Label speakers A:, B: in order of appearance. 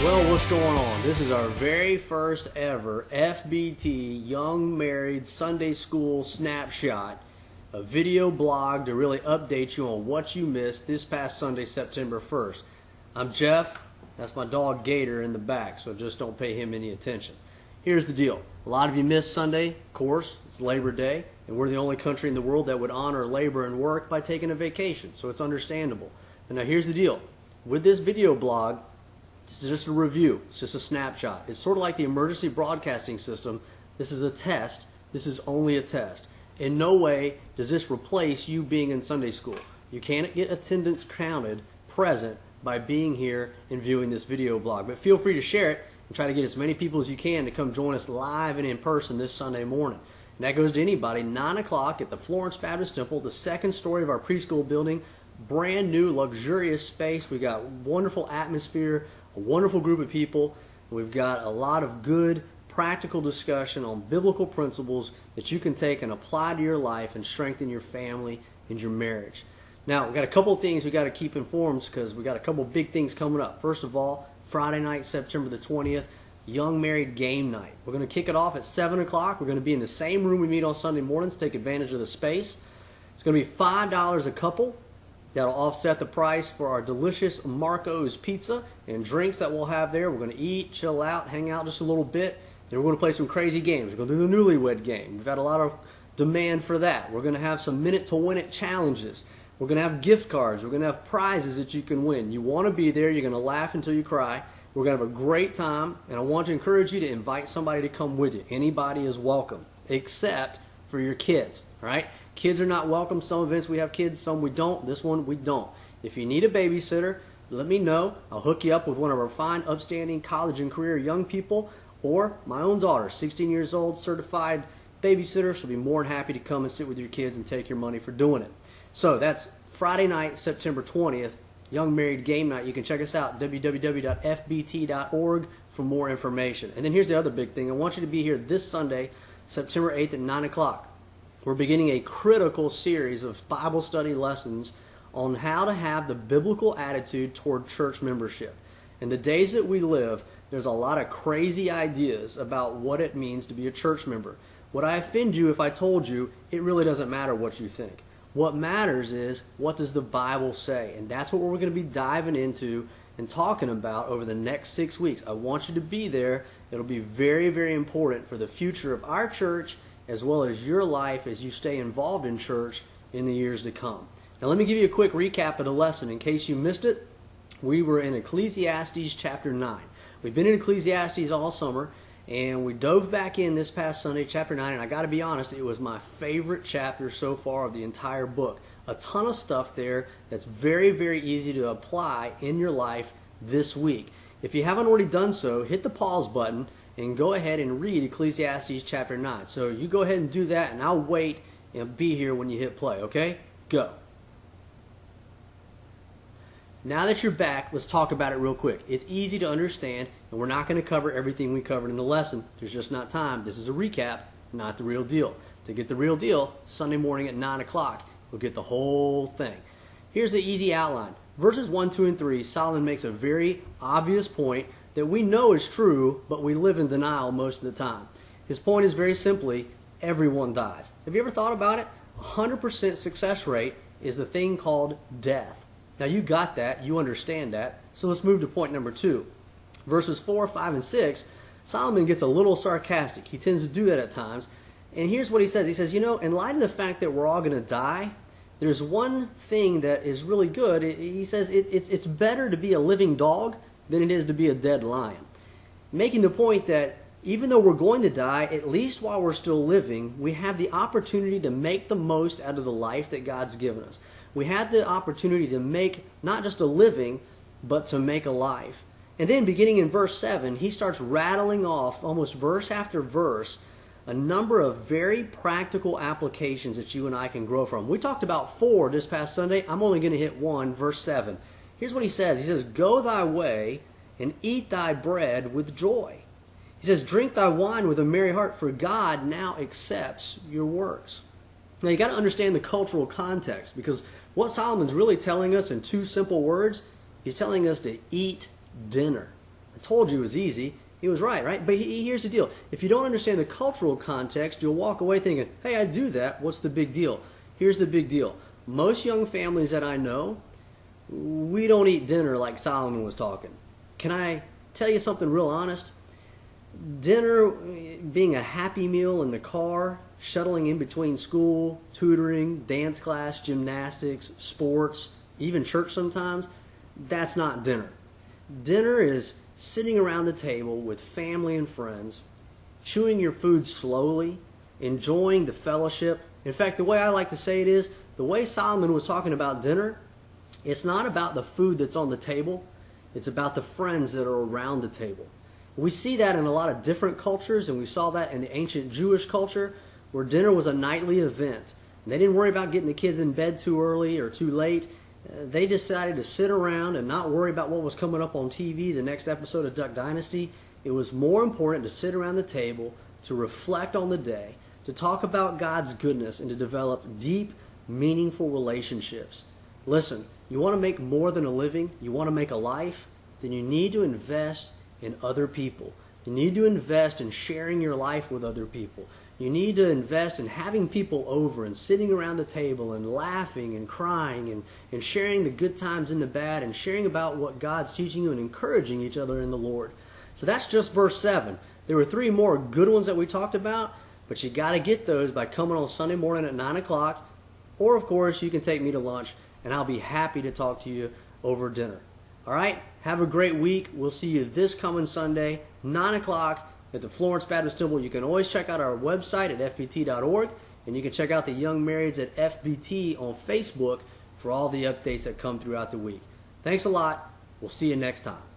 A: Well, what's going on? This is our very first ever FBT Young Married Sunday School Snapshot, a video blog to really update you on what you missed this past Sunday, September 1st. I'm Jeff. That's my dog Gator in the back, so just don't pay him any attention. Here's the deal. A lot of you missed Sunday, of course. It's Labor Day, and we're the only country in the world that would honor labor and work by taking a vacation, so it's understandable. But now here's the deal. With this video blog, this is just a review. It's just a snapshot. It's sort of like the emergency broadcasting system. This is a test. This is only a test. In no way does this replace you being in Sunday school. You can't get attendance counted present by being here and viewing this video blog. But feel free to share it and try to get as many people as you can to come join us live and in person this Sunday morning. And that goes to anybody. 9 o'clock at the Florence Baptist Temple, the second story of our preschool building. Brand new, luxurious space. We got wonderful atmosphere, a wonderful group of people. We've got a lot of good practical discussion on biblical principles that you can take and apply to your life and strengthen your family and your marriage. Now, we've got a couple of things we've got to keep informed because we've got a couple of big things coming up. First of all, Friday night, September the 20th, Young Married Game Night. We're going to kick it off at 7 o'clock. We're going to be in the same room we meet on Sunday mornings, take advantage of the space. It's going to be $5 a couple. That'll offset the price for our delicious Marco's pizza and drinks that we'll have there. We're going to eat, chill out, hang out just a little bit. Then we're going to play some crazy games. We're going to do the newlywed game. We've had a lot of demand for that. We're going to have some minute to win it challenges. We're going to have gift cards. We're going to have prizes that you can win. You want to be there. You're going to laugh until you cry. We're going to have a great time, and I want to encourage you to invite somebody to come with you. Anybody is welcome, except for your kids, all right? Kids are not welcome. Some events we have kids, some we don't. This one we don't. If you need a babysitter, let me know. I'll hook you up with one of our fine, upstanding college and career young people, or my own daughter, 16 years old, certified babysitter. She'll be more than happy to come and sit with your kids and take your money for doing it. So that's Friday night, September 20th, Young Married Game Night. You can check us out, www.fbt.org, for more information. And then here's the other big thing. I want you to be here this Sunday, September 8th at 9 o'clock. We're beginning a critical series of Bible study lessons on how to have the biblical attitude toward church membership. In the days that we live, there's a lot of crazy ideas about what it means to be a church member. Would I offend you if I told you it really doesn't matter what you think? What matters is, what does the Bible say? And that's what we're going to be diving into and talking about over the next 6 weeks. I want you to be there. It'll be very, very important for the future of our church as well as your life as you stay involved in church in the years to come. Now let me give you a quick recap of the lesson. In case you missed it, we were in Ecclesiastes chapter 9. We've been in Ecclesiastes all summer, and we dove back in this past Sunday, chapter 9, and I got to be honest, it was my favorite chapter so far of the entire book. A ton of stuff there that's very, very easy to apply in your life this week. If you haven't already done so, hit the pause button and go ahead and read Ecclesiastes chapter 9. So you go ahead and do that, and I'll wait and be here when you hit play, okay? Go. Now that you're back, let's talk about it real quick. It's easy to understand, and we're not going to cover everything we covered in the lesson. There's just not time. This is a recap, not the real deal. To get the real deal, Sunday morning at 9 o'clock, we'll get the whole thing. Here's the easy outline. Verses 1, 2, and 3, Solomon makes a very obvious point that we know is true, but we live in denial most of the time. His point is very simply, everyone dies. Have you ever thought about it? 100% success rate is the thing called death. Now you got that, you understand that, so let's move to point number 2. Verses 4, 5, and 6, Solomon gets a little sarcastic. He tends to do that at times. And here's what he says. He says, you know, in light of the fact that we're all going to die, there's one thing that is really good. He says it's better to be a living dog than it is to be a dead lion. Making the point that even though we're going to die, at least while we're still living, we have the opportunity to make the most out of the life that God's given us. We have the opportunity to make not just a living, but to make a life. And then beginning in verse 7, he starts rattling off, almost verse after verse, a number of very practical applications that you and I can grow from. We talked about 4 this past Sunday. I'm only going to hit 1, verse 7. Here's what he says. He says, "Go thy way and eat thy bread with joy." He says, "Drink thy wine with a merry heart, for God now accepts your works." Now you got to understand the cultural context, because what Solomon's really telling us in 2 simple words, he's telling us to eat dinner. I told you it was easy. He was right? But here's the deal. If you don't understand the cultural context, you'll walk away thinking, hey, I do that. What's the big deal? Here's the big deal. Most young families that I know, we don't eat dinner like Solomon was talking. Can I tell you something real honest? Dinner being a happy meal in the car, shuttling in between school, tutoring, dance class, gymnastics, sports, even church sometimes, that's not dinner. Dinner is sitting around the table with family and friends, chewing your food slowly, enjoying the fellowship. In fact, the way I like to say it is, the way Solomon was talking about dinner, it's not about the food that's on the table, it's about the friends that are around the table. We see that in a lot of different cultures, and we saw that in the ancient Jewish culture, where dinner was a nightly event. And they didn't worry about getting the kids in bed too early or too late. They decided to sit around and not worry about what was coming up on TV, the next episode of Duck Dynasty. It was more important to sit around the table, to reflect on the day, to talk about God's goodness, and to develop deep, meaningful relationships. Listen, you want to make more than a living? You want to make a life? Then you need to invest in other people. You need to invest in sharing your life with other people. You need to invest in having people over and sitting around the table and laughing and crying and sharing the good times and the bad and sharing about what God's teaching you and encouraging each other in the Lord. So that's just verse 7. There were 3 more good ones that we talked about, but you got to get those by coming on Sunday morning at 9 o'clock. Or, of course, you can take me to lunch, and I'll be happy to talk to you over dinner. All right? Have a great week. We'll see you this coming Sunday, 9 o'clock, at the Florence Baptist Temple. You can always check out our website at fbt.org, and you can check out the Young Marrieds at FBT on Facebook for all the updates that come throughout the week. Thanks a lot. We'll see you next time.